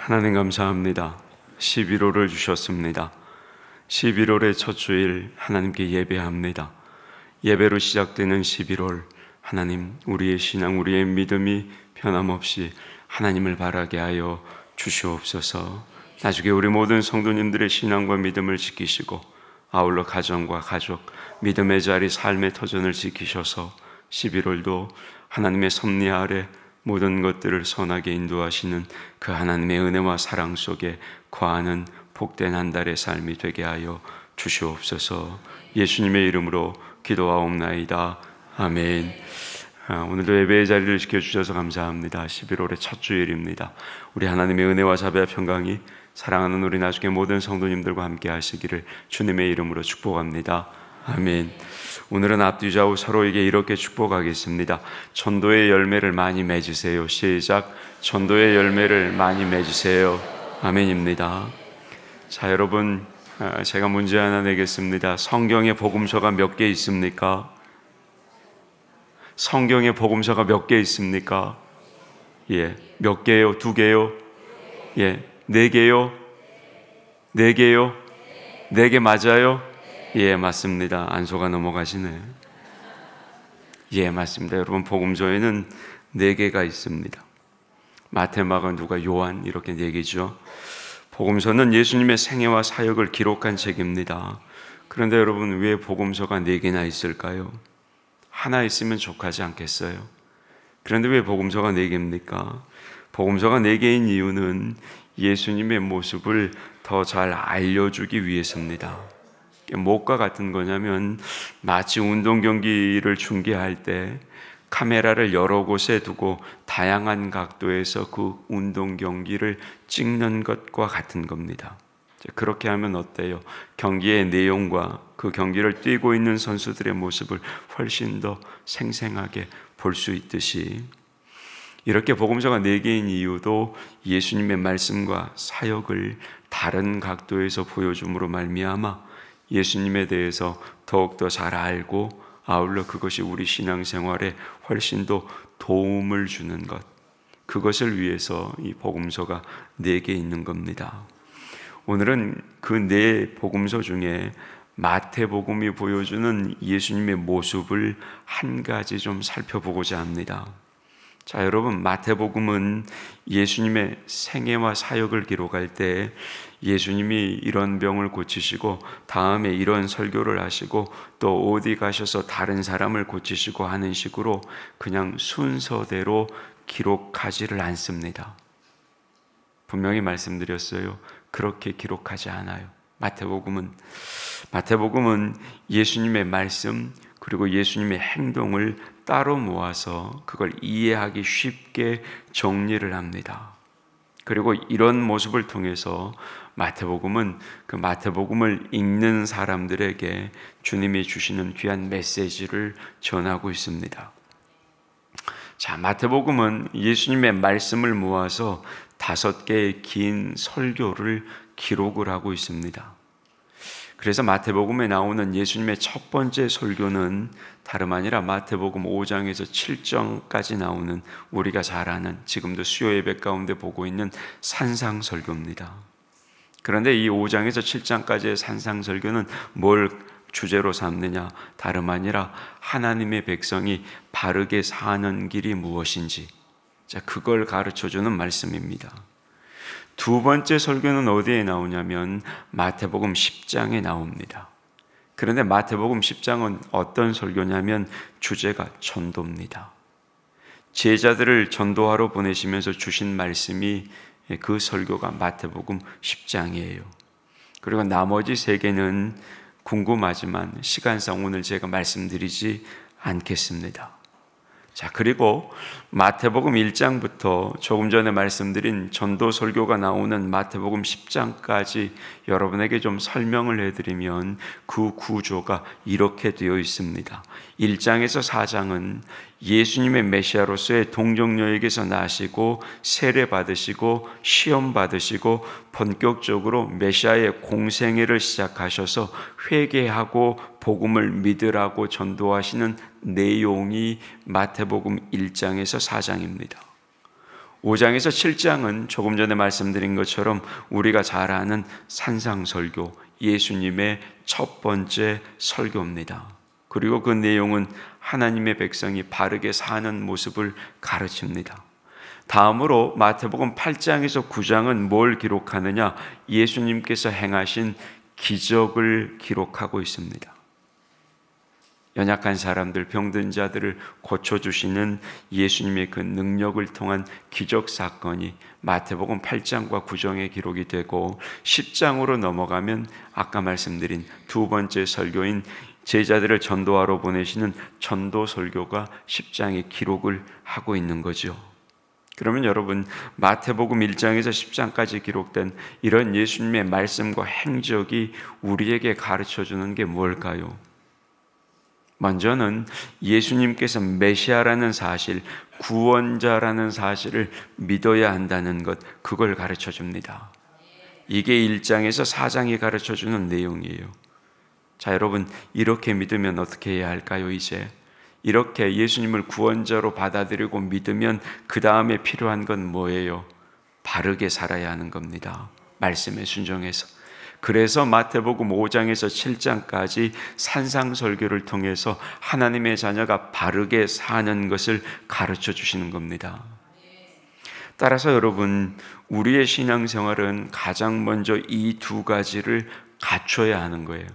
하나님 감사합니다. 11월을 주셨습니다. 11월의 첫 주일 하나님께 예배합니다. 예배로 시작되는 11월, 하나님, 우리의 신앙, 우리의 믿음이 변함없이 하나님을 바라게 하여 주시옵소서. 나중에 우리 모든 성도님들의 신앙과 믿음을 지키시고 아울러 가정과 가족, 믿음의 자리, 삶의 터전을 지키셔서 11월도 하나님의 섭리 아래 모든 것들을 선하게 인도하시는 그 하나님의 은혜와 사랑 속에 거하는 복된 한 달의 삶이 되게 하여 주시옵소서. 예수님의 이름으로 기도하옵나이다. 아멘. 오늘도 예배의 자리를 지켜주셔서 감사합니다. 11월의 첫 주일입니다. 우리 하나님의 은혜와 자비와 평강이 사랑하는 우리 나중에 모든 성도님들과 함께 하시기를 주님의 이름으로 축복합니다. 아멘. 오늘은 앞뒤 좌우 서로에게 이렇게 축복하겠습니다. 전도의 열매를 많이 맺으세요. 시작. 전도의 열매를 많이 맺으세요. 아멘입니다. 자, 여러분, 제가 문제 하나 내겠습니다. 성경에 복음서가 몇 개 있습니까? 성경에 복음서가 몇 개 있습니까? 예, 몇 개요? 2개요? 예, 4개요? 4개요? 4개 맞아요? 예, 맞습니다. 안 속아 넘어가시네. 예, 맞습니다. 여러분, 복음서에는 4개가 있습니다. 마태, 마가, 누가, 요한 이렇게 4개죠. 복음서는 예수님의 생애와 사역을 기록한 책입니다. 그런데 여러분, 왜 복음서가 4개나 있을까요? 하나 있으면 족하지 않겠어요? 그런데 왜 복음서가 4개입니까? 복음서가 4개인 이유는 예수님의 모습을 더 잘 알려주기 위해서입니다. 무엇과 같은 거냐면 마치 운동 경기를 중계할 때 카메라를 여러 곳에 두고 다양한 각도에서 그 운동 경기를 찍는 것과 같은 겁니다. 그렇게 하면 어때요? 경기의 내용과 그 경기를 뛰고 있는 선수들의 모습을 훨씬 더 생생하게 볼 수 있듯이, 이렇게 복음서가 4개인 이유도 예수님의 말씀과 사역을 다른 각도에서 보여줌으로 말미암아 예수님에 대해서 더욱더 잘 알고 아울러 그것이 우리 신앙생활에 훨씬 더 도움을 주는 것, 그것을 위해서 이 복음서가 4개 있는 겁니다. 오늘은 그 4 복음서 중에 마태복음이 보여주는 예수님의 모습을 한 가지 좀 살펴보고자 합니다. 자, 여러분, 마태복음은 예수님의 생애와 사역을 기록할 때 예수님이 이런 병을 고치시고 다음에 이런 설교를 하시고 또 어디 가셔서 다른 사람을 고치시고 하는 식으로 그냥 순서대로 기록하지를 않습니다. 분명히 말씀드렸어요. 그렇게 기록하지 않아요. 마태복음은 예수님의 말씀 그리고 예수님의 행동을 따로 모아서 그걸 이해하기 쉽게 정리를 합니다. 그리고 이런 모습을 통해서 마태복음은 그 마태복음을 읽는 사람들에게 주님이 주시는 귀한 메시지를 전하고 있습니다. 자, 마태복음은 예수님의 말씀을 모아서 5개의 긴 설교를 기록을 하고 있습니다. 그래서 마태복음에 나오는 예수님의 첫 번째 설교는 다름 아니라 마태복음 5장에서 7장까지 나오는 우리가 잘 아는, 지금도 수요 예배 가운데 보고 있는 산상설교입니다. 그런데 이 5장에서 7장까지의 산상설교는 뭘 주제로 삼느냐? 다름 아니라 하나님의 백성이 바르게 사는 길이 무엇인지, 자, 그걸 가르쳐주는 말씀입니다. 2번째 설교는 어디에 나오냐면 마태복음 10장에 나옵니다. 그런데 마태복음 10장은 어떤 설교냐면 주제가 전도입니다. 제자들을 전도하러 보내시면서 주신 말씀이 그 설교가 마태복음 10장이에요. 그리고 나머지 3개는 궁금하지만 시간상 오늘 제가 말씀드리지 않겠습니다. 자, 그리고 마태복음 1장부터 조금 전에 말씀드린 전도 설교가 나오는 마태복음 10장까지 여러분에게 좀 설명을 해드리면 그 구조가 이렇게 되어 있습니다. 1장에서 4장은 예수님의 메시아로서의 동정녀에게서 나시고 세례 받으시고 시험 받으시고 본격적으로 메시아의 공생애를 시작하셔서 회개하고 복음을 믿으라고 전도하시는 내용이 마태복음 1장에서 4장입니다. 5장에서 7장은 조금 전에 말씀드린 것처럼 우리가 잘 아는 산상설교, 예수님의 첫 번째 설교입니다. 그리고 그 내용은 하나님의 백성이 바르게 사는 모습을 가르칩니다. 다음으로 마태복음 8장에서 9장은 뭘 기록하느냐? 예수님께서 행하신 기적을 기록하고 있습니다. 연약한 사람들, 병든 자들을 고쳐주시는 예수님의 그 능력을 통한 기적 사건이 마태복음 8장과 9장에 기록이 되고 10장으로 넘어가면 아까 말씀드린 두 번째 설교인 제자들을 전도하러 보내시는 전도 설교가 10장에 기록을 하고 있는 거죠. 그러면 여러분, 마태복음 1장에서 10장까지 기록된 이런 예수님의 말씀과 행적이 우리에게 가르쳐주는 게 뭘까요? 먼저는 예수님께서 메시아라는 사실, 구원자라는 사실을 믿어야 한다는 것, 그걸 가르쳐 줍니다. 이게 1장에서 4장이 가르쳐 주는 내용이에요. 자, 여러분, 이렇게 믿으면 어떻게 해야 할까요, 이제? 이렇게 예수님을 구원자로 받아들이고 믿으면 그 다음에 필요한 건 뭐예요? 바르게 살아야 하는 겁니다. 말씀에 순종해서. 그래서 마태복음 5장에서 7장까지 산상설교를 통해서 하나님의 자녀가 바르게 사는 것을 가르쳐 주시는 겁니다. 따라서 여러분, 우리의 신앙생활은 가장 먼저 이 두 가지를 갖춰야 하는 거예요.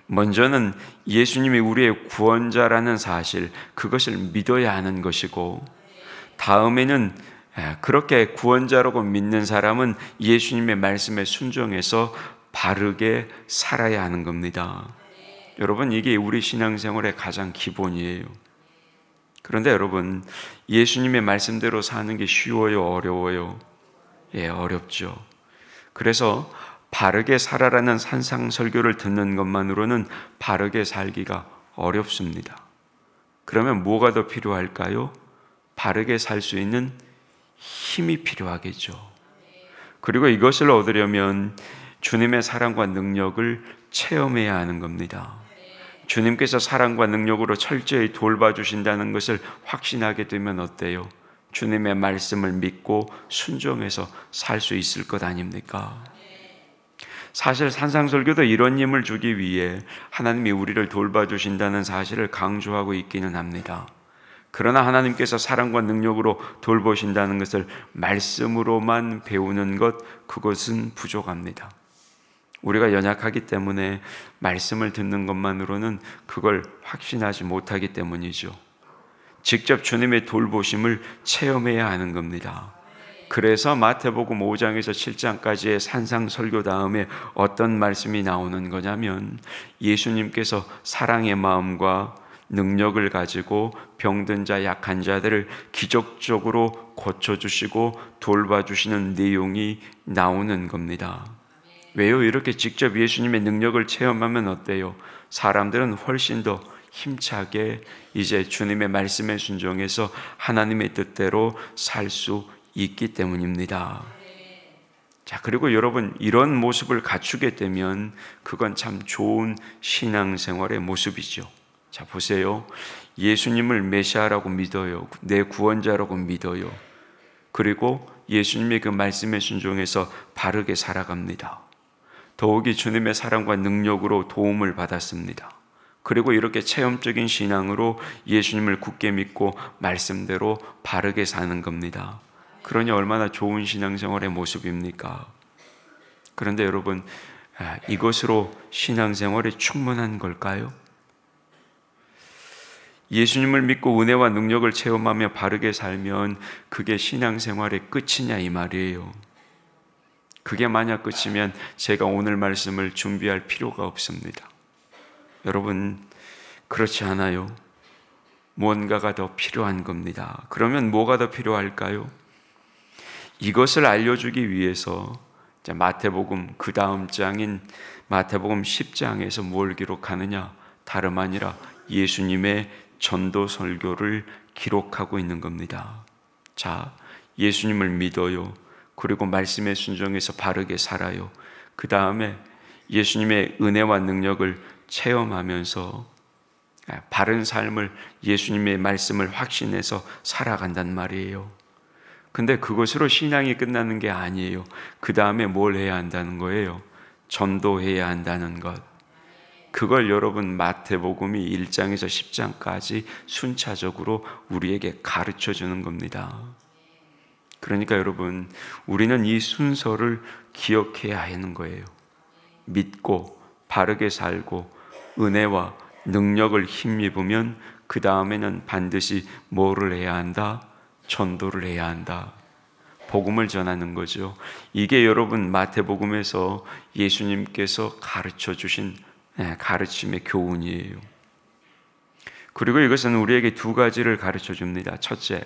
먼저는 예수님이 우리의 구원자라는 사실, 그것을 믿어야 하는 것이고, 다음에는 그렇게 구원자라고 믿는 사람은 예수님의 말씀에 순종해서 바르게 살아야 하는 겁니다. 여러분, 이게 우리 신앙생활의 가장 기본이에요. 그런데 여러분, 예수님의 말씀대로 사는 게 쉬워요, 어려워요? 예, 어렵죠. 그래서 바르게 살아라는 산상설교를 듣는 것만으로는 바르게 살기가 어렵습니다. 그러면 뭐가 더 필요할까요? 바르게 살 수 있는 힘이 필요하겠죠. 그리고 이것을 얻으려면 주님의 사랑과 능력을 체험해야 하는 겁니다. 주님께서 사랑과 능력으로 철저히 돌봐주신다는 것을 확신하게 되면 어때요? 주님의 말씀을 믿고 순종해서 살 수 있을 것 아닙니까? 사실 산상설교도 이런 힘을 주기 위해 하나님이 우리를 돌봐주신다는 사실을 강조하고 있기는 합니다. 그러나 하나님께서 사랑과 능력으로 돌보신다는 것을 말씀으로만 배우는 것, 그것은 부족합니다. 우리가 연약하기 때문에 말씀을 듣는 것만으로는 그걸 확신하지 못하기 때문이죠. 직접 주님의 돌보심을 체험해야 하는 겁니다. 그래서 마태복음 5장에서 7장까지의 산상설교 다음에 어떤 말씀이 나오는 거냐면, 예수님께서 사랑의 마음과 능력을 가지고 병든 자, 약한 자들을 기적적으로 고쳐주시고 돌봐주시는 내용이 나오는 겁니다. 왜요? 이렇게 직접 예수님의 능력을 체험하면 어때요? 사람들은 훨씬 더 힘차게 이제 주님의 말씀에 순종해서 하나님의 뜻대로 살 수 있기 때문입니다. 자, 그리고 여러분, 이런 모습을 갖추게 되면 그건 참 좋은 신앙생활의 모습이죠. 자, 보세요. 예수님을 메시아라고 믿어요. 내 구원자라고 믿어요. 그리고 예수님의 그 말씀에 순종해서 바르게 살아갑니다. 더욱이 주님의 사랑과 능력으로 도움을 받았습니다. 그리고 이렇게 체험적인 신앙으로 예수님을 굳게 믿고 말씀대로 바르게 사는 겁니다. 그러니 얼마나 좋은 신앙생활의 모습입니까? 그런데 여러분, 이것으로 신앙생활이 충분한 걸까요? 예수님을 믿고 은혜와 능력을 체험하며 바르게 살면 그게 신앙생활의 끝이냐 이 말이에요. 그게 만약 끝이면 제가 오늘 말씀을 준비할 필요가 없습니다. 여러분, 그렇지 않아요. 뭔가가 더 필요한 겁니다. 그러면 뭐가 더 필요할까요? 이것을 알려주기 위해서 마태복음 그 다음 장인 마태복음 10장에서 뭘 기록하느냐? 다름 아니라 예수님의 전도 설교를 기록하고 있는 겁니다. 자, 예수님을 믿어요. 그리고 말씀에 순종해서 바르게 살아요. 그 다음에 예수님의 은혜와 능력을 체험하면서 바른 삶을, 예수님의 말씀을 확신해서 살아간단 말이에요. 근데 그것으로 신앙이 끝나는 게 아니에요. 그 다음에 뭘 해야 한다는 거예요? 전도해야 한다는 것. 그걸 여러분 마태복음이 1장에서 10장까지 순차적으로 우리에게 가르쳐 주는 겁니다. 그러니까 여러분, 우리는 이 순서를 기억해야 하는 거예요. 믿고 바르게 살고 은혜와 능력을 힘입으면 그 다음에는 반드시 뭐를 해야 한다? 전도를 해야 한다. 복음을 전하는 거죠. 이게 여러분 마태복음에서 예수님께서 가르쳐 주신 가르침의 교훈이에요. 그리고 이것은 우리에게 두 가지를 가르쳐 줍니다. 첫째,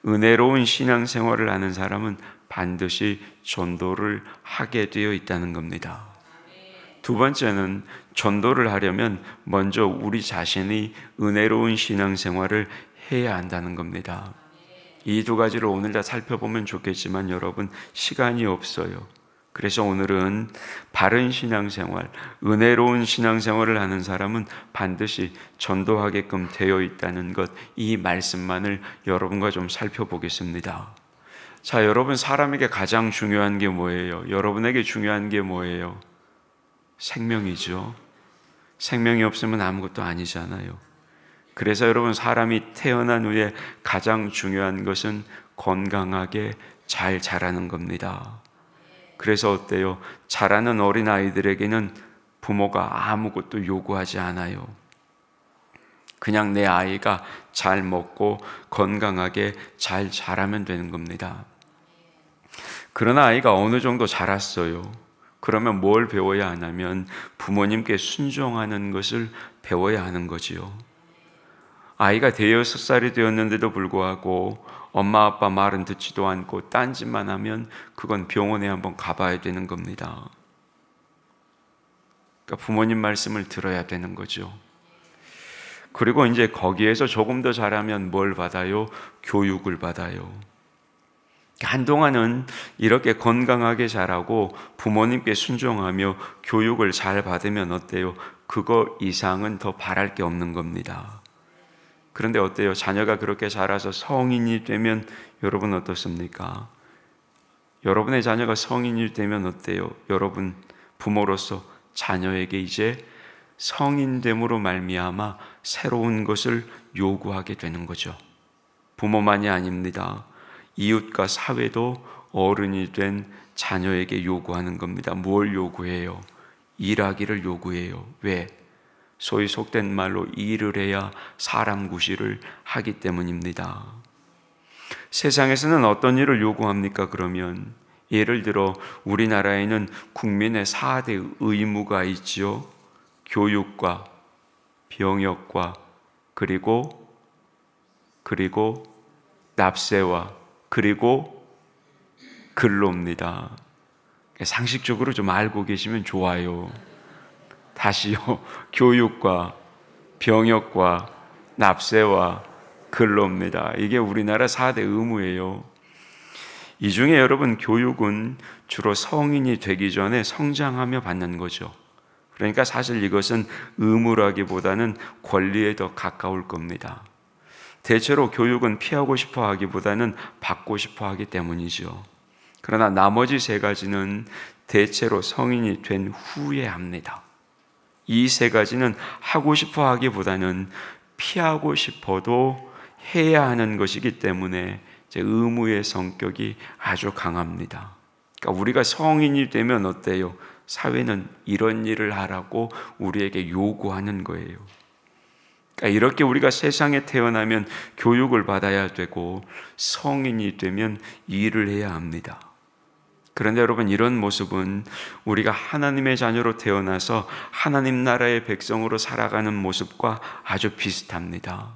은혜로운 신앙생활을 하는 사람은 반드시 전도를 하게 되어 있다는 겁니다. 두 번째는 전도를 하려면 먼저 우리 자신이 은혜로운 신앙생활을 해야 한다는 겁니다. 이 두 가지를 오늘 다 살펴보면 좋겠지만 여러분 시간이 없어요. 그래서 오늘은 바른 신앙생활, 은혜로운 신앙생활을 하는 사람은 반드시 전도하게끔 되어 있다는 것, 이 말씀만을 여러분과 좀 살펴보겠습니다. 자, 여러분, 사람에게 가장 중요한 게 뭐예요? 여러분에게 중요한 게 뭐예요? 생명이죠. 생명이 없으면 아무것도 아니잖아요. 그래서 여러분, 사람이 태어난 후에 가장 중요한 것은 건강하게 잘 자라는 겁니다. 그래서 어때요? 자라는 어린아이들에게는 부모가 아무것도 요구하지 않아요. 그냥 내 아이가 잘 먹고 건강하게 잘 자라면 되는 겁니다. 그러나 아이가 어느 정도 자랐어요. 그러면 뭘 배워야 하냐면 부모님께 순종하는 것을 배워야 하는 거지요. 아이가 대여섯 살이 되었는데도 불구하고 엄마 아빠 말은 듣지도 않고 딴짓만 하면 그건 병원에 한번 가봐야 되는 겁니다. 그러니까 부모님 말씀을 들어야 되는 거죠. 그리고 이제 거기에서 조금 더 잘하면 뭘 받아요? 교육을 받아요. 한동안은 이렇게 건강하게 자라고 부모님께 순종하며 교육을 잘 받으면 어때요? 그거 이상은 더 바랄 게 없는 겁니다. 그런데 어때요? 자녀가 그렇게 자라서 성인이 되면 여러분 어떻습니까? 여러분의 자녀가 성인이 되면 어때요? 여러분 부모로서 자녀에게 이제 성인됨으로 말미암아 새로운 것을 요구하게 되는 거죠. 부모만이 아닙니다. 이웃과 사회도 어른이 된 자녀에게 요구하는 겁니다. 뭘 요구해요? 일하기를 요구해요. 왜? 소위 속된 말로 일을 해야 사람 구실을 하기 때문입니다. 세상에서는 어떤 일을 요구합니까? 그러면 예를 들어 우리나라에는 국민의 4대 의무가 있지요. 교육과 병역과 그리고 납세와 그리고 근로입니다. 상식적으로 좀 알고 계시면 좋아요. 다시요. 교육과 병역과 납세와 근로입니다. 이게 우리나라 4대 의무예요. 이 중에 여러분 교육은 주로 성인이 되기 전에 성장하며 받는 거죠. 그러니까 사실 이것은 의무라기보다는 권리에 더 가까울 겁니다. 대체로 교육은 피하고 싶어 하기보다는 받고 싶어 하기 때문이죠. 그러나 나머지 세 가지는 대체로 성인이 된 후에 합니다. 이 세 가지는 하고 싶어 하기보다는 피하고 싶어도 해야 하는 것이기 때문에 의무의 성격이 아주 강합니다. 그러니까 우리가 성인이 되면 어때요? 사회는 이런 일을 하라고 우리에게 요구하는 거예요. 그러니까 이렇게 우리가 세상에 태어나면 교육을 받아야 되고 성인이 되면 일을 해야 합니다. 그런데 여러분 이런 모습은 우리가 하나님의 자녀로 태어나서 하나님 나라의 백성으로 살아가는 모습과 아주 비슷합니다.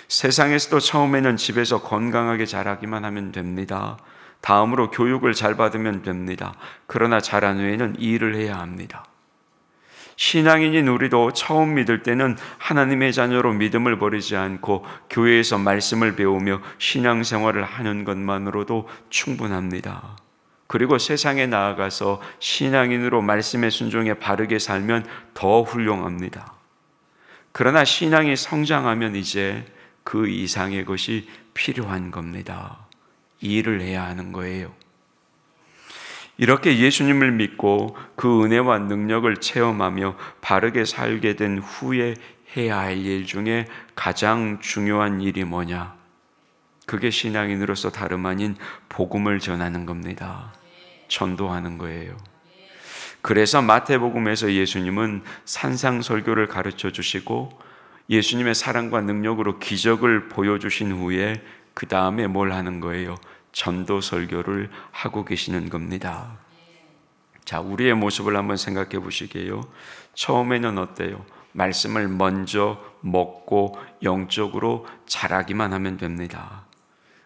세상에서도 처음에는 집에서 건강하게 자라기만 하면 됩니다. 다음으로 교육을 잘 받으면 됩니다. 그러나 자란 후에는 일을 해야 합니다. 신앙인인 우리도 처음 믿을 때는 하나님의 자녀로 믿음을 버리지 않고 교회에서 말씀을 배우며 신앙생활을 하는 것만으로도 충분합니다. 그리고 세상에 나아가서 신앙인으로 말씀의 순종에 바르게 살면 더 훌륭합니다. 그러나 신앙이 성장하면 이제 그 이상의 것이 필요한 겁니다. 일을 해야 하는 거예요. 이렇게 예수님을 믿고 그 은혜와 능력을 체험하며 바르게 살게 된 후에 해야 할 일 중에 가장 중요한 일이 뭐냐? 그게 신앙인으로서 다름 아닌 복음을 전하는 겁니다. 전도하는 거예요. 그래서 마태복음에서 예수님은 산상설교를 가르쳐 주시고 예수님의 사랑과 능력으로 기적을 보여주신 후에 그 다음에 뭘 하는 거예요? 전도 설교를 하고 계시는 겁니다. 자, 우리의 모습을 한번 생각해 보시게요. 처음에는 어때요? 말씀을 먼저 먹고 영적으로 자라기만 하면 됩니다.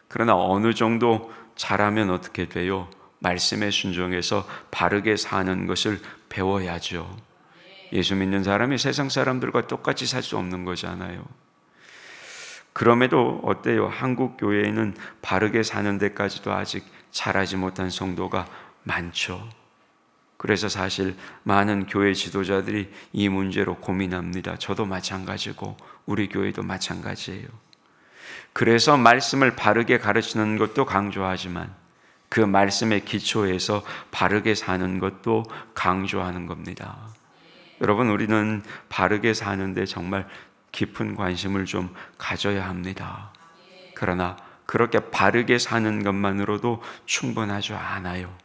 그러나 어느 정도 자라면 어떻게 돼요? 말씀에 순종해서 바르게 사는 것을 배워야죠. 예수 믿는 사람이 세상 사람들과 똑같이 살 수 없는 거잖아요. 그럼에도 어때요? 한국 교회에는 바르게 사는 데까지도 아직 자라지 못한 성도가 많죠. 그래서 사실 많은 교회 지도자들이 이 문제로 고민합니다. 저도 마찬가지고 우리 교회도 마찬가지예요. 그래서 말씀을 바르게 가르치는 것도 강조하지만 그 말씀의 기초에서 바르게 사는 것도 강조하는 겁니다. 여러분, 우리는 바르게 사는데 정말 깊은 관심을 좀 가져야 합니다. 그러나 그렇게 바르게 사는 것만으로도 충분하지 않아요.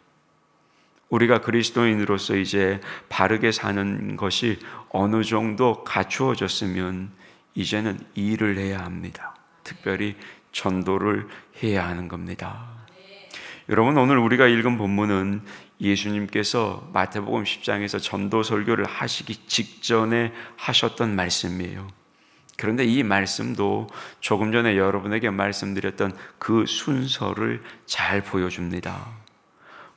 우리가 그리스도인으로서 이제 바르게 사는 것이 어느 정도 갖추어졌으면 이제는 일을 해야 합니다. 특별히 전도를 해야 하는 겁니다. 여러분, 오늘 우리가 읽은 본문은 예수님께서 마태복음 10장에서 전도 설교를 하시기 직전에 하셨던 말씀이에요. 그런데 이 말씀도 조금 전에 여러분에게 말씀드렸던 그 순서를 잘 보여줍니다.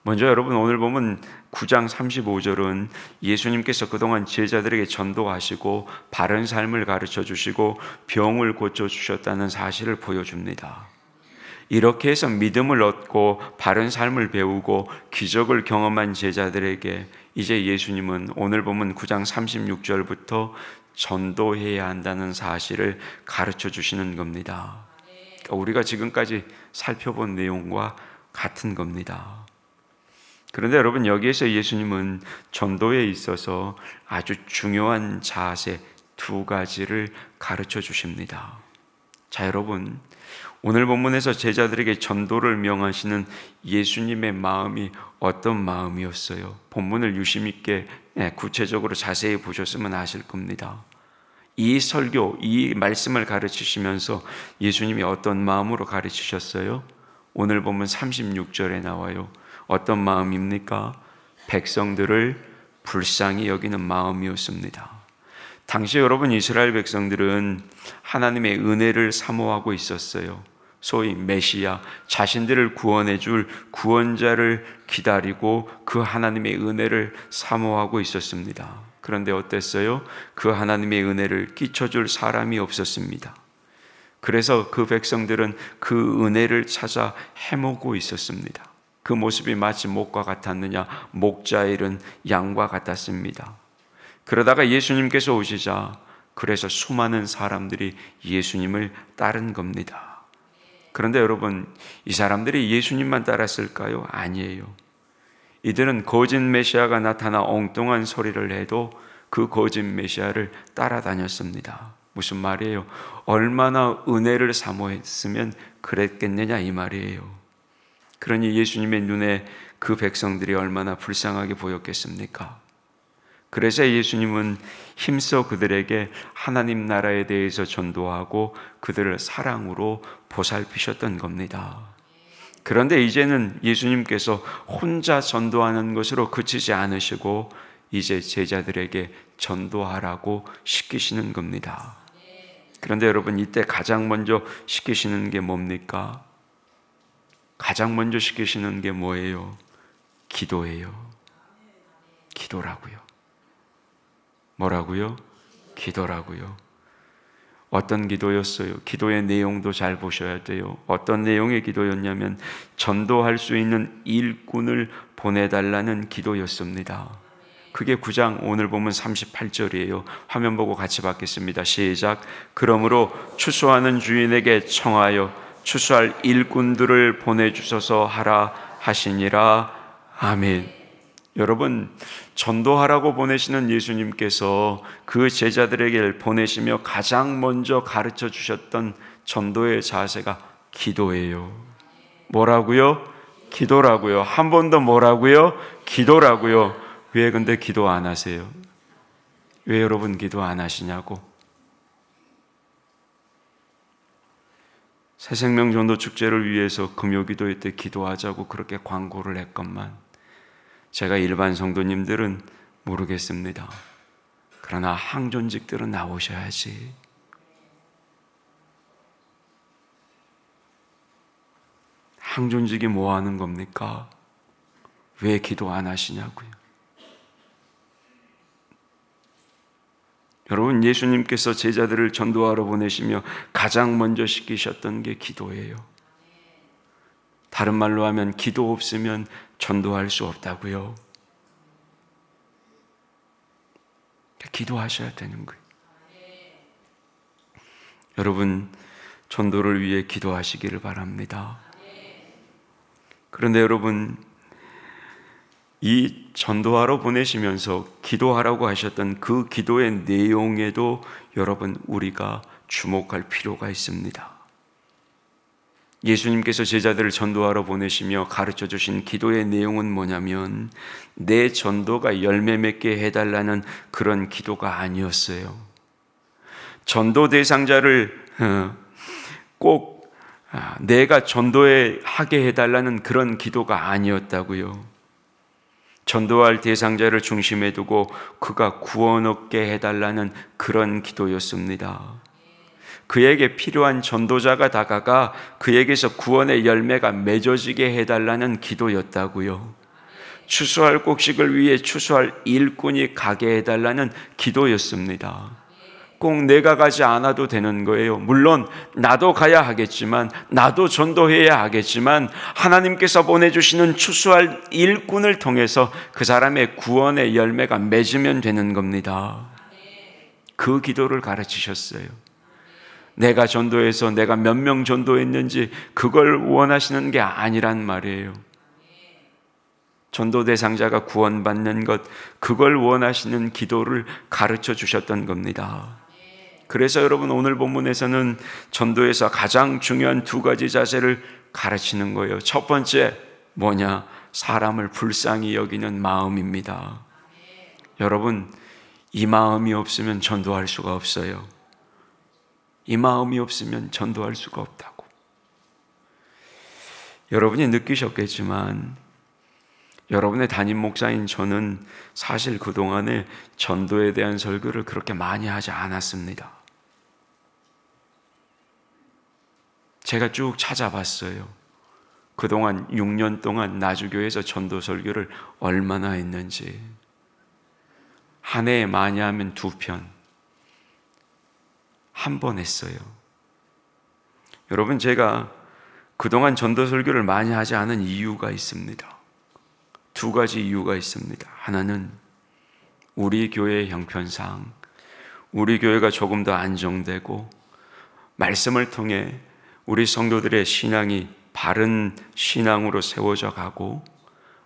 먼저 여러분, 오늘 보면 9장 35절은 예수님께서 그동안 제자들에게 전도하시고 바른 삶을 가르쳐 주시고 병을 고쳐 주셨다는 사실을 보여줍니다. 이렇게 해서 믿음을 얻고 바른 삶을 배우고 기적을 경험한 제자들에게 이제 예수님은 오늘 보면 9장 36절부터 전도해야 한다는 사실을 가르쳐 주시는 겁니다. 그러니까 우리가 지금까지 살펴본 내용과 같은 겁니다. 그런데 여러분, 여기에서 예수님은 전도에 있어서 아주 중요한 자세 두 가지를 가르쳐 주십니다. 자, 여러분, 오늘 본문에서 제자들에게 전도를 명하시는 예수님의 마음이 어떤 마음이었어요? 본문을 유심 있게 구체적으로 자세히 보셨으면 아실 겁니다. 이 설교, 이 말씀을 가르치시면서 예수님이 어떤 마음으로 가르치셨어요? 오늘 보면 36절에 나와요. 어떤 마음입니까? 백성들을 불쌍히 여기는 마음이었습니다. 당시 여러분, 이스라엘 백성들은 하나님의 은혜를 사모하고 있었어요. 소위 메시아, 자신들을 구원해 줄 구원자를 기다리고 그 하나님의 은혜를 사모하고 있었습니다. 그런데 어땠어요? 그 하나님의 은혜를 끼쳐줄 사람이 없었습니다. 그래서 그 백성들은 그 은혜를 찾아 헤매고 있었습니다. 그 모습이 마치 목과 같았느냐? 목자 잃은 양과 같았습니다. 그러다가 예수님께서 오시자 그래서 수많은 사람들이 예수님을 따른 겁니다. 그런데 여러분, 이 사람들이 예수님만 따랐을까요? 아니에요. 이들은 거짓 메시아가 나타나 엉뚱한 소리를 해도 그 거짓 메시아를 따라다녔습니다. 무슨 말이에요? 얼마나 은혜를 사모했으면 그랬겠느냐 이 말이에요. 그러니 예수님의 눈에 그 백성들이 얼마나 불쌍하게 보였겠습니까? 그래서 예수님은 힘써 그들에게 하나님 나라에 대해서 전도하고 그들을 사랑으로 보살피셨던 겁니다. 그런데 이제는 예수님께서 혼자 전도하는 것으로 그치지 않으시고 이제 제자들에게 전도하라고 시키시는 겁니다. 그런데 여러분, 이때 가장 먼저 시키시는 게 뭡니까? 가장 먼저 시키시는 게 뭐예요? 기도예요. 기도라고요. 뭐라고요? 기도라고요. 어떤 기도였어요? 기도의 내용도 잘 보셔야 돼요. 어떤 내용의 기도였냐면 전도할 수 있는 일꾼을 보내달라는 기도였습니다. 그게 9장 오늘 보면 38절이에요. 화면 보고 같이 받겠습니다. 시작. 그러므로 추수하는 주인에게 청하여 추수할 일꾼들을 보내주셔서 하라 하시니라. 아멘. 여러분, 전도하라고 보내시는 예수님께서 그 제자들에게 보내시며 가장 먼저 가르쳐 주셨던 전도의 자세가 기도예요. 뭐라고요? 기도라고요. 한 번 더 뭐라고요? 기도라고요. 왜 근데 기도 안 하세요? 왜 여러분 기도 안 하시냐고? 새생명 전도 축제를 위해서 금요기도회 때 기도하자고 그렇게 광고를 했건만 제가 일반 성도님들은 모르겠습니다. 그러나 항존직들은 나오셔야지. 항존직이 뭐 하는 겁니까? 왜 기도 안 하시냐고요? 여러분, 예수님께서 제자들을 전도하러 보내시며 가장 먼저 시키셨던 게 기도예요. 다른 말로 하면 기도 없으면 전도할 수 없다고요. 기도하셔야 되는 거예요. 여러분, 전도를 위해 기도하시기를 바랍니다. 그런데 여러분, 이 전도하러 보내시면서 기도하라고 하셨던 그 기도의 내용에도 여러분, 우리가 주목할 필요가 있습니다. 예수님께서 제자들을 전도하러 보내시며 가르쳐 주신 기도의 내용은 뭐냐면 내 전도가 열매 맺게 해달라는 그런 기도가 아니었어요. 전도 대상자를 꼭 내가 전도하게 해달라는 그런 기도가 아니었다고요. 전도할 대상자를 중심에 두고 그가 구원 얻게 해달라는 그런 기도였습니다. 그에게 필요한 전도자가 다가가 그에게서 구원의 열매가 맺어지게 해달라는 기도였다고요. 추수할 곡식을 위해 추수할 일꾼이 가게 해달라는 기도였습니다. 꼭 내가 가지 않아도 되는 거예요. 물론 나도 가야 하겠지만, 나도 전도해야 하겠지만 하나님께서 보내주시는 추수할 일꾼을 통해서 그 사람의 구원의 열매가 맺으면 되는 겁니다. 그 기도를 가르치셨어요. 내가 전도해서 내가 몇 명 전도했는지 그걸 원하시는 게 아니란 말이에요. 전도 대상자가 구원받는 것, 그걸 원하시는 기도를 가르쳐 주셨던 겁니다. 그래서 여러분, 오늘 본문에서는 전도에서 가장 중요한 두 가지 자세를 가르치는 거예요. 첫 번째 뭐냐? 사람을 불쌍히 여기는 마음입니다. 여러분, 이 마음이 없으면 전도할 수가 없어요. 이 마음이 없으면 전도할 수가 없다고. 여러분이 느끼셨겠지만 여러분의 담임 목사인 저는 사실 그동안에 전도에 대한 설교를 그렇게 많이 하지 않았습니다. 제가 쭉 찾아봤어요. 그동안 6년 동안 나주교에서 전도 설교를 얼마나 했는지. 한 해에 많이 하면 2편, 한 번 했어요. 여러분, 제가 그동안 전도 설교를 많이 하지 않은 이유가 있습니다. 2가지 이유가 있습니다. 하나는 우리 교회의 형편상 우리 교회가 조금 더 안정되고 말씀을 통해 우리 성도들의 신앙이 바른 신앙으로 세워져 가고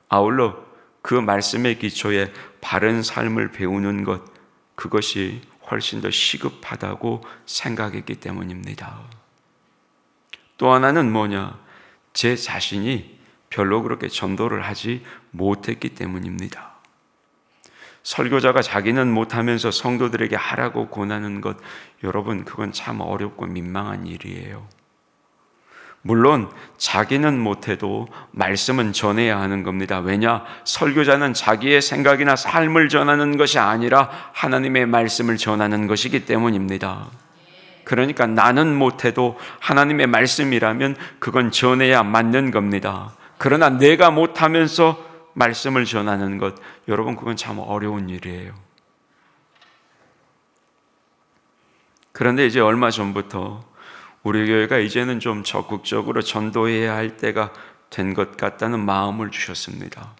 아울러 그 말씀의 기초에 바른 삶을 배우는 것, 그것이 훨씬 더 시급하다고 생각했기 때문입니다. 또 하나는 뭐냐? 제 자신이 별로 그렇게 전도를 하지 못했기 때문입니다. 설교자가 자기는 못하면서 성도들에게 하라고 권하는 것, 여러분, 그건 참 어렵고 민망한 일이에요. 물론 자기는 못해도 말씀은 전해야 하는 겁니다. 왜냐? 설교자는 자기의 생각이나 삶을 전하는 것이 아니라 하나님의 말씀을 전하는 것이기 때문입니다. 그러니까 나는 못해도 하나님의 말씀이라면 그건 전해야 맞는 겁니다. 그러나 내가 못하면서 말씀을 전하는 것, 여러분, 그건 참 어려운 일이에요. 그런데 이제 얼마 전부터 우리 교회가 이제는 좀 적극적으로 전도해야 할 때가 된 것 같다는 마음을 주셨습니다.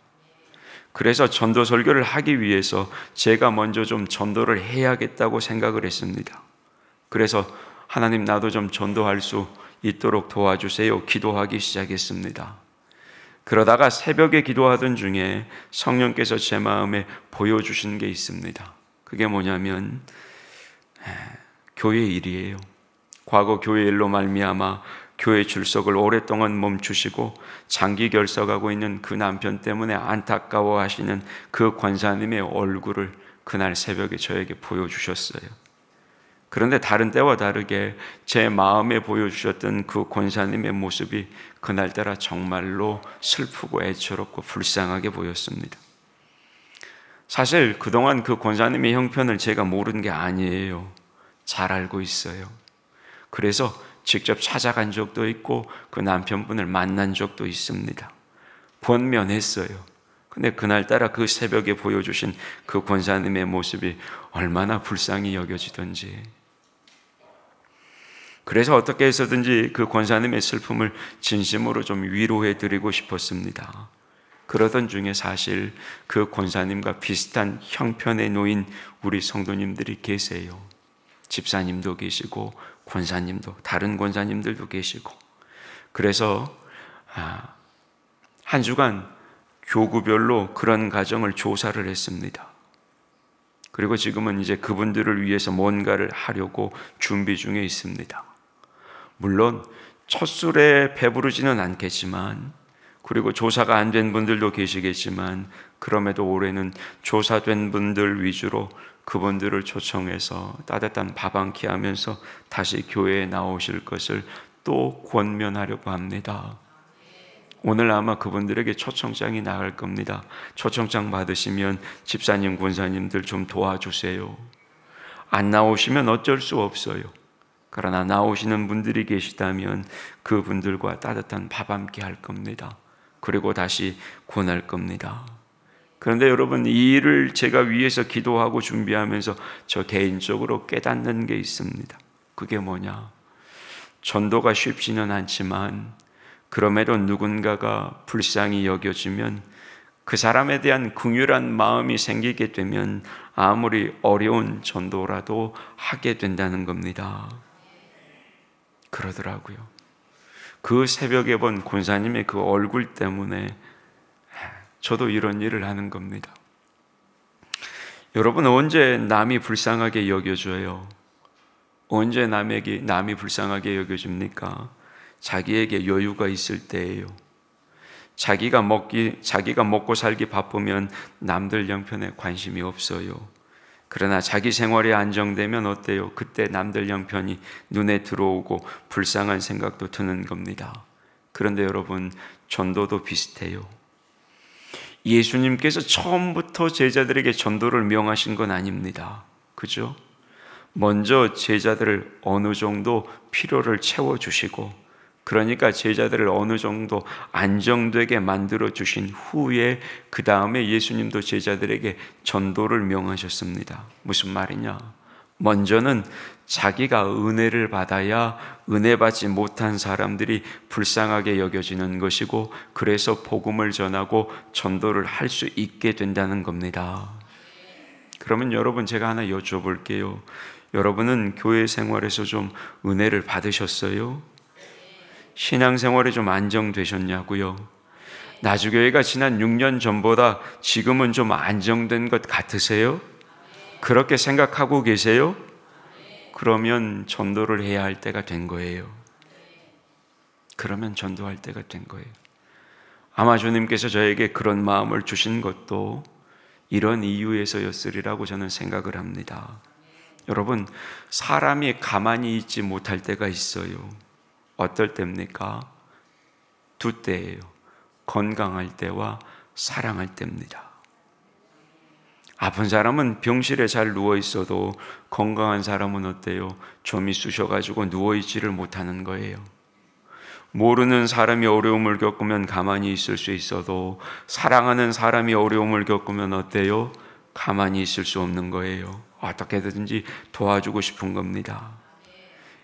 그래서 전도 설교를 하기 위해서 제가 먼저 좀 전도를 해야겠다고 생각을 했습니다. 그래서 하나님, 나도 좀 전도할 수 있도록 도와주세요. 기도하기 시작했습니다. 그러다가 새벽에 기도하던 중에 성령께서 제 마음에 보여주신 게 있습니다. 그게 뭐냐면 교회 일이에요. 과거 교회 일로 말미암아 교회 출석을 오랫동안 멈추시고 장기 결석하고 있는 그 남편 때문에 안타까워하시는 그 권사님의 얼굴을 그날 새벽에 저에게 보여주셨어요. 그런데 다른 때와 다르게 제 마음에 보여주셨던 그 권사님의 모습이 그날따라 정말로 슬프고 애처롭고 불쌍하게 보였습니다. 사실 그동안 그 권사님의 형편을 제가 모르는 게 아니에요. 잘 알고 있어요. 그래서 직접 찾아간 적도 있고 그 남편분을 만난 적도 있습니다. 권면했어요. 근데 그날따라 그 새벽에 보여주신 그 권사님의 모습이 얼마나 불쌍히 여겨지던지, 그래서 어떻게 해서든지 그 권사님의 슬픔을 진심으로 좀 위로해 드리고 싶었습니다. 그러던 중에 사실 그 권사님과 비슷한 형편에 놓인 우리 성도님들이 계세요. 집사님도 계시고 권사님도, 다른 권사님들도 계시고. 그래서 한 주간 교구별로 그런 가정을 조사를 했습니다. 그리고 지금은 이제 그분들을 위해서 뭔가를 하려고 준비 중에 있습니다. 물론 첫 술에 배부르지는 않겠지만, 그리고 조사가 안 된 분들도 계시겠지만, 그럼에도 올해는 조사된 분들 위주로 그분들을 초청해서 따뜻한 밥 한 끼 하면서 다시 교회에 나오실 것을 또 권면하려고 합니다. 오늘 아마 그분들에게 초청장이 나갈 겁니다. 초청장 받으시면 집사님, 권사님들 좀 도와주세요. 안 나오시면 어쩔 수 없어요. 그러나 나오시는 분들이 계시다면 그분들과 따뜻한 밥 함께 할 겁니다. 그리고 다시 권할 겁니다. 그런데 여러분, 이 일을 제가 위해서 기도하고 준비하면서 저 개인적으로 깨닫는 게 있습니다. 그게 뭐냐? 전도가 쉽지는 않지만 그럼에도 누군가가 불쌍히 여겨지면, 그 사람에 대한 긍휼한 마음이 생기게 되면 아무리 어려운 전도라도 하게 된다는 겁니다. 그러더라고요. 그 새벽에 본 권사님의 그 얼굴 때문에 저도 이런 일을 하는 겁니다. 여러분, 언제 남이 불쌍하게 여겨줘요? 언제 남이 불쌍하게 여겨줍니까? 자기에게 여유가 있을 때예요. 자기가 먹고 살기 바쁘면 남들 형편에 관심이 없어요. 그러나 자기 생활이 안정되면 어때요? 그때 남들 형편이 눈에 들어오고 불쌍한 생각도 드는 겁니다. 그런데 여러분, 전도도 비슷해요. 예수님께서 처음부터 제자들에게 전도를 명하신 건 아닙니다. 그죠? 먼저 제자들을 어느 정도 필요를 채워주시고, 그러니까 제자들을 어느 정도 안정되게 만들어 주신 후에 그 다음에 예수님도 제자들에게 전도를 명하셨습니다. 무슨 말이냐? 먼저는 자기가 은혜를 받아야 은혜 받지 못한 사람들이 불쌍하게 여겨지는 것이고, 그래서 복음을 전하고 전도를 할 수 있게 된다는 겁니다. 그러면 여러분, 제가 하나 여쭤볼게요. 여러분은 교회 생활에서 좀 은혜를 받으셨어요? 신앙생활이 좀 안정되셨냐고요? 나주교회가 지난 6년 전보다 지금은 좀 안정된 것 같으세요? 그렇게 생각하고 계세요? 그러면 전도를 해야 할 때가 된 거예요. 그러면 전도할 때가 된 거예요. 아마 주님께서 저에게 그런 마음을 주신 것도 이런 이유에서였으리라고 저는 생각을 합니다. 여러분, 사람이 가만히 있지 못할 때가 있어요. 어떨 때입니까? 두 때예요. 건강할 때와 사랑할 때입니다. 아픈 사람은 병실에 잘 누워 있어도 건강한 사람은 어때요? 좀이 쑤셔가지고 누워 있지를 못하는 거예요. 모르는 사람이 어려움을 겪으면 가만히 있을 수 있어도 사랑하는 사람이 어려움을 겪으면 어때요? 가만히 있을 수 없는 거예요. 어떻게든지 도와주고 싶은 겁니다.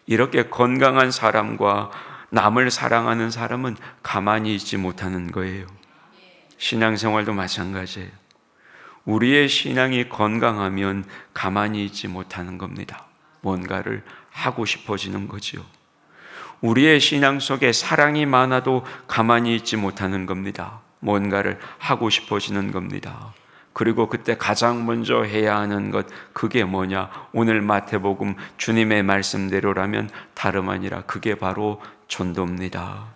이렇게 건강한 사람과 남을 사랑하는 사람은 가만히 있지 못하는 거예요. 신앙생활도 마찬가지예요. 우리의 신앙이 건강하면 가만히 있지 못하는 겁니다. 뭔가를 하고 싶어지는 거지요. 우리의 신앙 속에 사랑이 많아도 가만히 있지 못하는 겁니다. 뭔가를 하고 싶어지는 겁니다. 그리고 그때 가장 먼저 해야 하는 것, 그게 뭐냐? 오늘 마태복음 주님의 말씀대로라면 다름 아니라 그게 바로 전도입니다.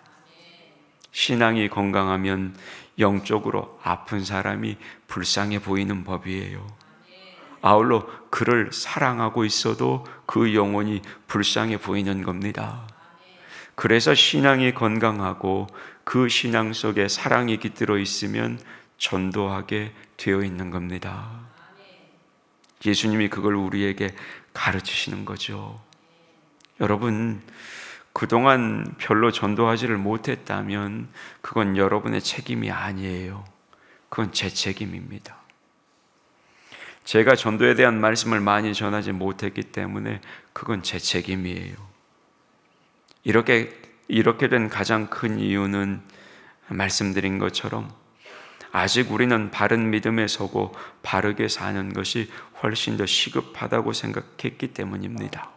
신앙이 건강하면 영적으로 아픈 사람이 불쌍해 보이는 법이에요. 아울러 그를 사랑하고 있어도 그 영혼이 불쌍해 보이는 겁니다. 그래서 신앙이 건강하고 그 신앙 속에 사랑이 깃들어 있으면 전도하게 되어 있는 겁니다. 예수님이 그걸 우리에게 가르치시는 거죠. 여러분, 그동안 별로 전도하지를 못했다면 그건 여러분의 책임이 아니에요. 그건 제 책임입니다. 제가 전도에 대한 말씀을 많이 전하지 못했기 때문에 그건 제 책임이에요. 이렇게 된 가장 큰 이유는 말씀드린 것처럼 아직 우리는 바른 믿음에 서고 바르게 사는 것이 훨씬 더 시급하다고 생각했기 때문입니다.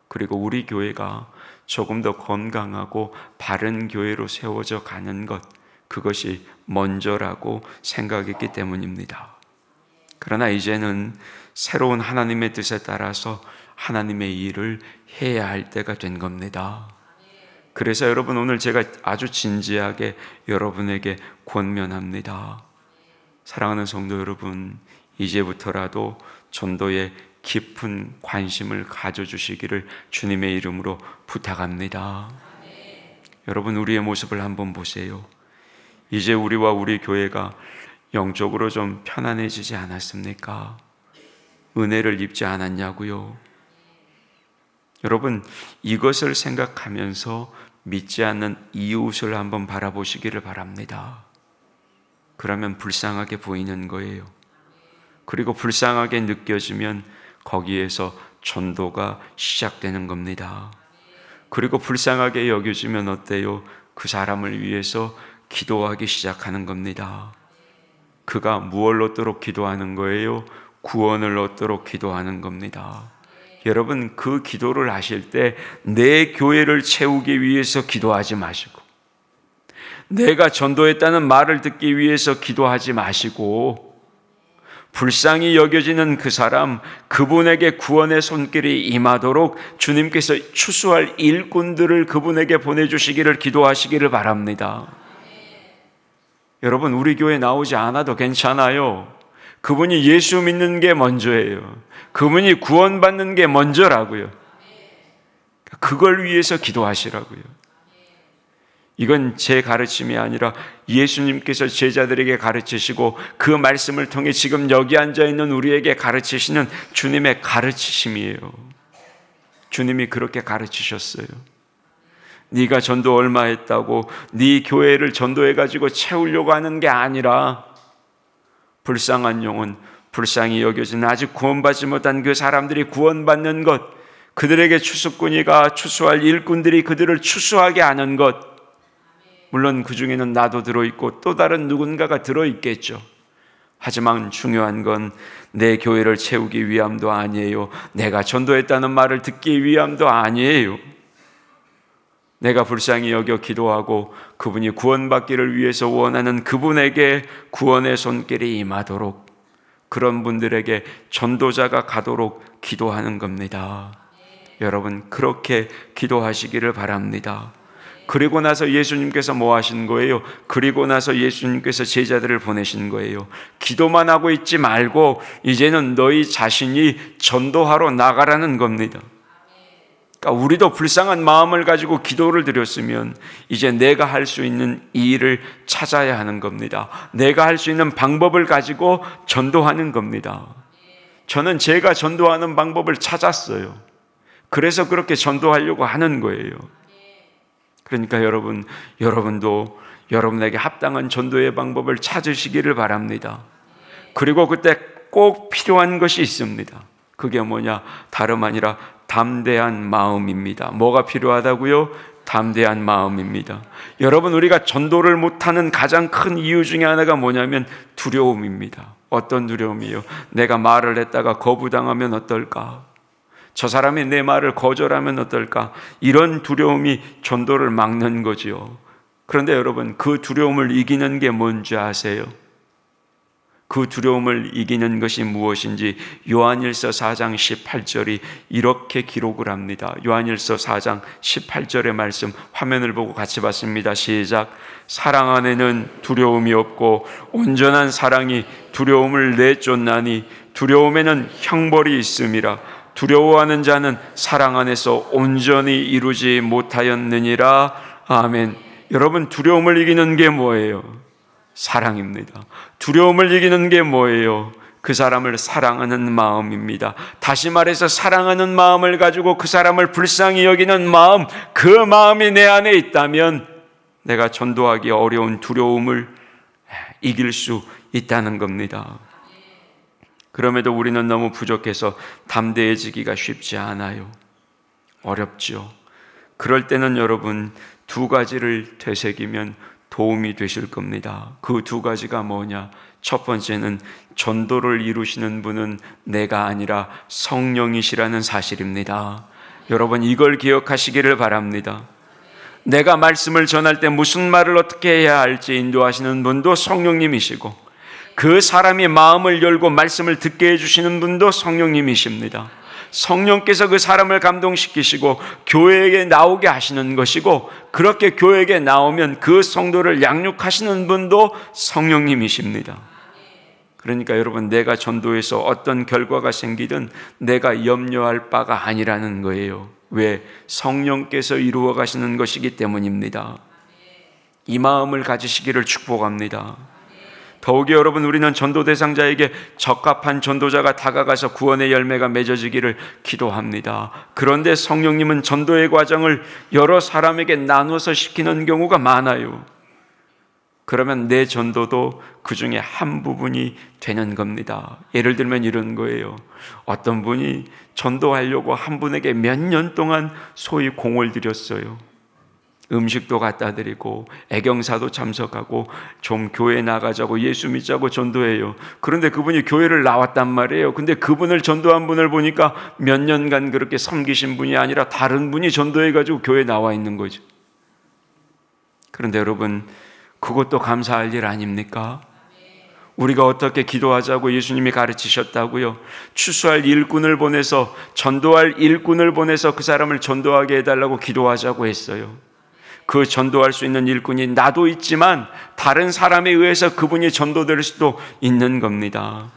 그리고 우리 교회가 조금 더 건강하고 바른 교회로 세워져 가는 것, 그것이 먼저라고 생각했기 때문입니다. 그러나 이제는 새로운 하나님의 뜻에 따라서 하나님의 일을 해야 할 때가 된 겁니다. 그래서 여러분, 오늘 제가 아주 진지하게 여러분에게 권면합니다. 사랑하는 성도 여러분, 이제부터라도 전도에 깊은 관심을 가져주시기를 주님의 이름으로 부탁합니다. 여러분, 우리의 모습을 한번 보세요. 이제 우리와 우리 교회가 영적으로 좀 편안해지지 않았습니까? 은혜를 입지 않았냐고요? 여러분, 이것을 생각하면서 믿지 않는 이웃을 한번 바라보시기를 바랍니다. 그러면 불쌍하게 보이는 거예요. 그리고 불쌍하게 느껴지면 거기에서 전도가 시작되는 겁니다. 그리고 불쌍하게 여겨지면 어때요? 그 사람을 위해서 기도하기 시작하는 겁니다. 그가 무엇을 얻도록 기도하는 거예요? 구원을 얻도록 기도하는 겁니다. 여러분, 그 기도를 하실 때 내 교회를 채우기 위해서 기도하지 마시고, 내가 전도했다는 말을 듣기 위해서 기도하지 마시고, 불쌍히 여겨지는 그 사람, 그분에게 구원의 손길이 임하도록 주님께서 추수할 일꾼들을 그분에게 보내주시기를 기도하시기를 바랍니다. 여러분, 우리 교회 나오지 않아도 괜찮아요. 그분이 예수 믿는 게 먼저예요. 그분이 구원받는 게 먼저라고요. 그걸 위해서 기도하시라고요. 이건 제 가르침이 아니라 예수님께서 제자들에게 가르치시고 그 말씀을 통해 지금 여기 앉아있는 우리에게 가르치시는 주님의 가르치심이에요. 주님이 그렇게 가르치셨어요. 네가 전도 얼마 했다고 네 교회를 전도해가지고 채우려고 하는 게 아니라 불쌍한 영혼, 불쌍히 여겨진 아직 구원받지 못한 그 사람들이 구원받는 것, 그들에게 추수꾼이가 추수할 일꾼들이 그들을 추수하게 하는 것, 물론 그 중에는 나도 들어있고 또 다른 누군가가 들어있겠죠. 하지만 중요한 건 내 교회를 채우기 위함도 아니에요. 내가 전도했다는 말을 듣기 위함도 아니에요. 내가 불쌍히 여겨 기도하고 그분이 구원받기를 위해서 원하는 그분에게 구원의 손길이 임하도록, 그런 분들에게 전도자가 가도록 기도하는 겁니다. 여러분, 그렇게 기도하시기를 바랍니다. 그리고 나서 예수님께서 뭐 하신 거예요? 그리고 나서 예수님께서 제자들을 보내신 거예요. 기도만 하고 있지 말고 이제는 너희 자신이 전도하러 나가라는 겁니다. 그러니까 우리도 불쌍한 마음을 가지고 기도를 드렸으면 이제 내가 할 수 있는 이 일을 찾아야 하는 겁니다. 내가 할 수 있는 방법을 가지고 전도하는 겁니다. 저는 제가 전도하는 방법을 찾았어요. 그래서 그렇게 전도하려고 하는 거예요. 그러니까 여러분도 여러분에게 합당한 전도의 방법을 찾으시기를 바랍니다. 그리고 그때 꼭 필요한 것이 있습니다. 그게 뭐냐? 다름 아니라 담대한 마음입니다. 뭐가 필요하다고요? 담대한 마음입니다. 여러분, 우리가 전도를 못하는 가장 큰 이유 중에 하나가 뭐냐면 두려움입니다. 어떤 두려움이요? 내가 말을 했다가 거부당하면 어떨까? 저 사람이 내 말을 거절하면 어떨까? 이런 두려움이 전도를 막는 거지요. 그런데 여러분, 그 두려움을 이기는 게 뭔지 아세요? 그 두려움을 이기는 것이 무엇인지 요한일서 4장 18절이 이렇게 기록을 합니다. 요한일서 4장 18절의 말씀 화면을 보고 같이 봤습니다. 시작. 사랑 안에는 두려움이 없고 온전한 사랑이 두려움을 내쫓나니 두려움에는 형벌이 있음이라. 두려워하는 자는 사랑 안에서 온전히 이루지 못하였느니라. 아멘. 여러분, 두려움을 이기는 게 뭐예요? 사랑입니다. 두려움을 이기는 게 뭐예요? 그 사람을 사랑하는 마음입니다. 다시 말해서 사랑하는 마음을 가지고 그 사람을 불쌍히 여기는 마음, 그 마음이 내 안에 있다면 내가 전도하기 어려운 두려움을 이길 수 있다는 겁니다. 그럼에도 우리는 너무 부족해서 담대해지기가 쉽지 않아요. 어렵죠. 그럴 때는 여러분, 두 가지를 되새기면 도움이 되실 겁니다. 그 두 가지가 뭐냐? 첫 번째는 전도를 이루시는 분은 내가 아니라 성령이시라는 사실입니다. 여러분, 이걸 기억하시기를 바랍니다. 내가 말씀을 전할 때 무슨 말을 어떻게 해야 할지 인도하시는 분도 성령님이시고, 그 사람이 마음을 열고 말씀을 듣게 해주시는 분도 성령님이십니다. 성령께서 그 사람을 감동시키시고 교회에 나오게 하시는 것이고, 그렇게 교회에 나오면 그 성도를 양육하시는 분도 성령님이십니다. 그러니까 여러분, 내가 전도해서 어떤 결과가 생기든 내가 염려할 바가 아니라는 거예요. 왜? 성령께서 이루어 가시는 것이기 때문입니다. 이 마음을 가지시기를 축복합니다. 더욱이 여러분, 우리는 전도 대상자에게 적합한 전도자가 다가가서 구원의 열매가 맺어지기를 기도합니다. 그런데 성령님은 전도의 과정을 여러 사람에게 나눠서 시키는 경우가 많아요. 그러면 내 전도도 그 중에 한 부분이 되는 겁니다. 예를 들면 이런 거예요. 어떤 분이 전도하려고 한 분에게 몇 년 동안 소위 공을 들였어요. 음식도 갖다 드리고 애경사도 참석하고 좀 교회 나가자고 예수 믿자고 전도해요. 그런데 그분이 교회를 나왔단 말이에요. 근데 그분을 전도한 분을 보니까 몇 년간 그렇게 섬기신 분이 아니라 다른 분이 전도해가지고 교회에 나와 있는 거죠. 그런데 여러분, 그것도 감사할 일 아닙니까? 우리가 어떻게 기도하자고 예수님이 가르치셨다고요? 추수할 일꾼을 보내서, 전도할 일꾼을 보내서 그 사람을 전도하게 해달라고 기도하자고 했어요. 그 전도할 수 있는 일꾼이 나도 있지만 다른 사람에 의해서 그분이 전도될 수도 있는 겁니다.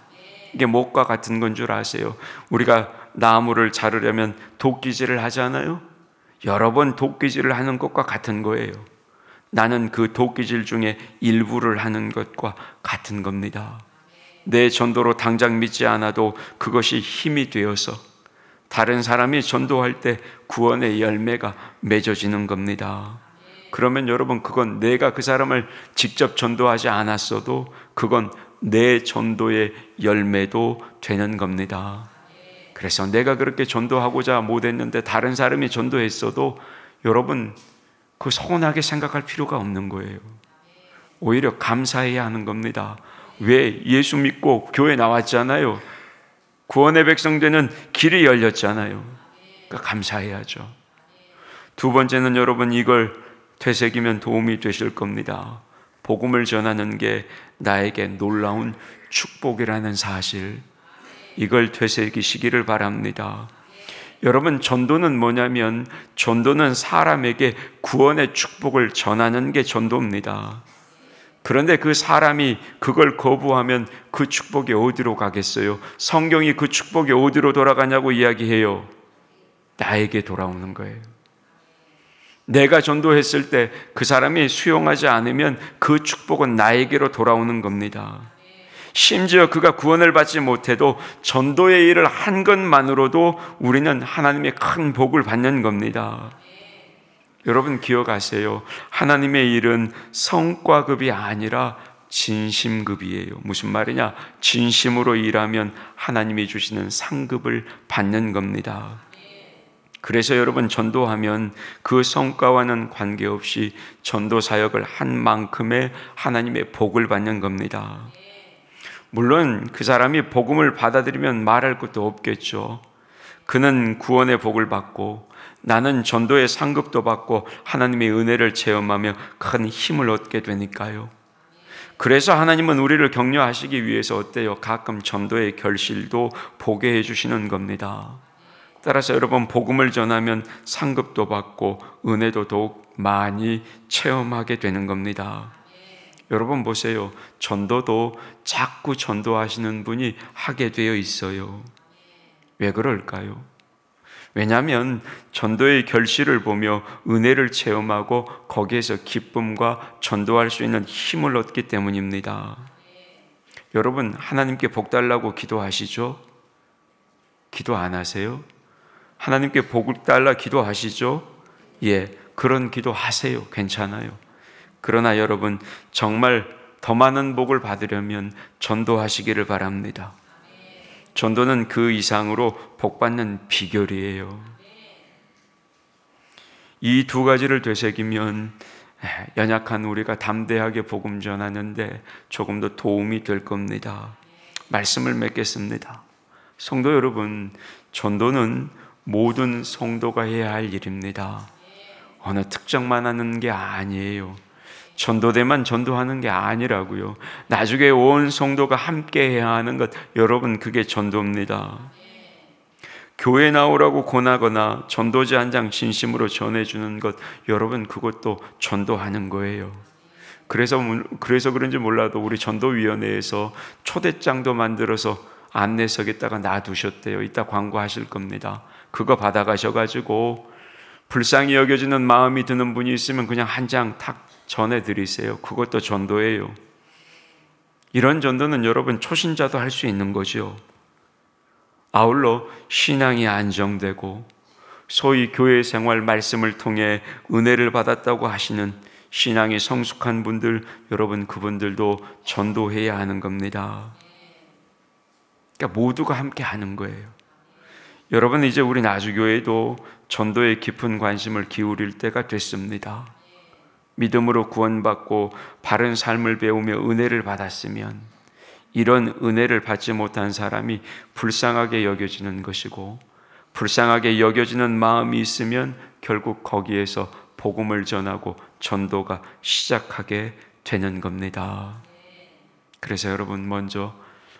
이게 못과 같은 건 줄 아세요? 우리가 나무를 자르려면 도끼질을 하잖아요. 여러 번 도끼질을 하는 것과 같은 거예요. 나는 그 도끼질 중에 일부를 하는 것과 같은 겁니다. 내 전도로 당장 믿지 않아도 그것이 힘이 되어서 다른 사람이 전도할 때 구원의 열매가 맺어지는 겁니다. 그러면 여러분, 그건 내가 그 사람을 직접 전도하지 않았어도 그건 내 전도의 열매도 되는 겁니다. 그래서 내가 그렇게 전도하고자 못했는데 다른 사람이 전도했어도 여러분, 그 서운하게 생각할 필요가 없는 거예요. 오히려 감사해야 하는 겁니다. 왜? 예수 믿고 교회 나왔잖아요. 구원의 백성되는 길이 열렸잖아요. 그러니까 감사해야죠. 두 번째는 여러분, 이걸 되새기면 도움이 되실 겁니다. 복음을 전하는 게 나에게 놀라운 축복이라는 사실, 이걸 되새기시기를 바랍니다. 여러분, 전도는 뭐냐면, 전도는 사람에게 구원의 축복을 전하는 게 전도입니다. 그런데 그 사람이 그걸 거부하면 그 축복이 어디로 가겠어요? 성경이 그 축복이 어디로 돌아가냐고 이야기해요. 나에게 돌아오는 거예요. 내가 전도했을 때 그 사람이 수용하지 않으면 그 축복은 나에게로 돌아오는 겁니다. 심지어 그가 구원을 받지 못해도 전도의 일을 한 것만으로도 우리는 하나님의 큰 복을 받는 겁니다. 여러분 기억하세요. 하나님의 일은 성과급이 아니라 진심급이에요. 무슨 말이냐? 진심으로 일하면 하나님이 주시는 상급을 받는 겁니다. 그래서 여러분, 전도하면 그 성과와는 관계없이 전도 사역을 한 만큼의 하나님의 복을 받는 겁니다. 물론 그 사람이 복음을 받아들이면 말할 것도 없겠죠. 그는 구원의 복을 받고 나는 전도의 상급도 받고 하나님의 은혜를 체험하며 큰 힘을 얻게 되니까요. 그래서 하나님은 우리를 격려하시기 위해서 어때요? 가끔 전도의 결실도 보게 해주시는 겁니다. 따라서 여러분, 복음을 전하면 상급도 받고 은혜도 더욱 많이 체험하게 되는 겁니다. 여러분 보세요. 전도도 자꾸 전도하시는 분이 하게 되어 있어요. 왜 그럴까요? 왜냐하면 전도의 결실을 보며 은혜를 체험하고 거기에서 기쁨과 전도할 수 있는 힘을 얻기 때문입니다. 여러분, 하나님께 복 달라고 기도하시죠? 기도 안 하세요? 하나님께 복을 달라 기도하시죠? 예, 그런 기도 하세요. 괜찮아요. 그러나 여러분, 정말 더 많은 복을 받으려면 전도하시기를 바랍니다. 전도는 그 이상으로 복받는 비결이에요. 이 두 가지를 되새기면 연약한 우리가 담대하게 복음 전하는데 조금 더 도움이 될 겁니다. 말씀을 맺겠습니다. 성도 여러분, 전도는 모든 성도가 해야 할 일입니다. 어느 특정만 하는 게 아니에요. 전도대만 전도하는 게 아니라고요. 나중에 온 성도가 함께 해야 하는 것, 여러분, 그게 전도입니다. 교회 나오라고 권하거나 전도지 한 장 진심으로 전해주는 것, 여러분, 그것도 전도하는 거예요. 그래서 그런지 몰라도 우리 전도위원회에서 초대장도 만들어서 안내석에다가 놔두셨대요. 이따 광고하실 겁니다. 그거 받아가셔가지고 불쌍히 여겨지는 마음이 드는 분이 있으면 그냥 한 장 탁 전해드리세요. 그것도 전도예요. 이런 전도는 여러분, 초신자도 할 수 있는 거죠. 아울러 신앙이 안정되고 소위 교회 생활 말씀을 통해 은혜를 받았다고 하시는 신앙이 성숙한 분들, 여러분, 그분들도 전도해야 하는 겁니다. 그러니까 모두가 함께 하는 거예요. 여러분, 이제 우리 나주교회도 전도에 깊은 관심을 기울일 때가 됐습니다. 믿음으로 구원받고 바른 삶을 배우며 은혜를 받았으면 이런 은혜를 받지 못한 사람이 불쌍하게 여겨지는 것이고, 불쌍하게 여겨지는 마음이 있으면 결국 거기에서 복음을 전하고 전도가 시작하게 되는 겁니다. 그래서 여러분, 먼저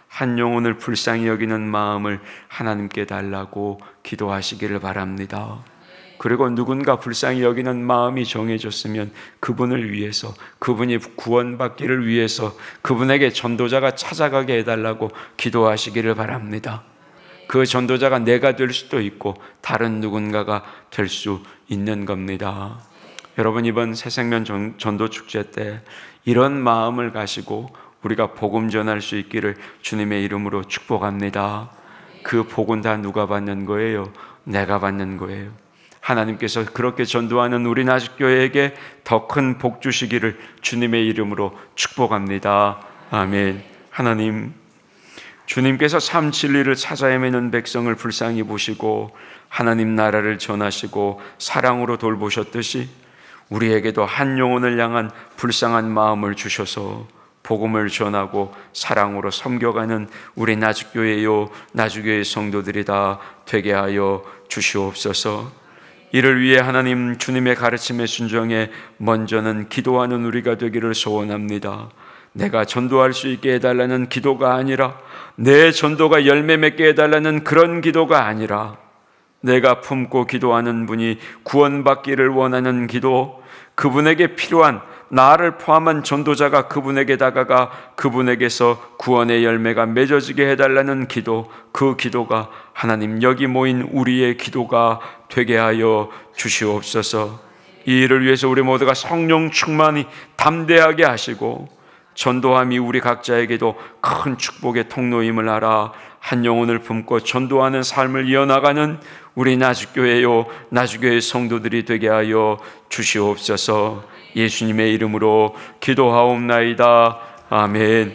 한 영혼을 불쌍히 여기는 마음을 하나님께 달라고 기도하시기를 바랍니다. 그리고 누군가 불쌍히 여기는 마음이 정해졌으면 그분을 위해서, 그분이 구원받기를 위해서 그분에게 전도자가 찾아가게 해달라고 기도하시기를 바랍니다. 그 전도자가 내가 될 수도 있고 다른 누군가가 될 수 있는 겁니다. 여러분, 이번 새생명 전도 축제 때 이런 마음을 가지고 우리가 복음 전할 수 있기를 주님의 이름으로 축복합니다. 그 복은 다 누가 받는 거예요? 내가 받는 거예요. 하나님께서 그렇게 전도하는 우리 나주교회에게 더 큰 복 주시기를 주님의 이름으로 축복합니다. 아멘. 하나님, 주님께서 삶 진리를 찾아 헤매는 백성을 불쌍히 보시고 하나님 나라를 전하시고 사랑으로 돌보셨듯이 우리에게도 한 영혼을 향한 불쌍한 마음을 주셔서 복음을 전하고 사랑으로 섬겨가는 우리 나주교회요, 나주교회 성도들이 다 되게 하여 주시옵소서. 이를 위해 하나님, 주님의 가르침에 순종해 먼저는 기도하는 우리가 되기를 소원합니다. 내가 전도할 수 있게 해달라는 기도가 아니라, 내 전도가 열매 맺게 해달라는 그런 기도가 아니라, 내가 품고 기도하는 분이 구원받기를 원하는 기도, 그분에게 필요한 나를 포함한 전도자가 그분에게 다가가 그분에게서 구원의 열매가 맺어지게 해달라는 기도, 그 기도가 하나님, 여기 모인 우리의 기도가 되게 하여 주시옵소서. 이 일을 위해서 우리 모두가 성령 충만히 담대하게 하시고 전도함이 우리 각자에게도 큰 축복의 통로임을 알아 한 영혼을 품고 전도하는 삶을 이어나가는 우리 나주교회요, 나주교회 성도들이 되게 하여 주시옵소서. 예수님의 이름으로 기도하옵나이다. 아멘.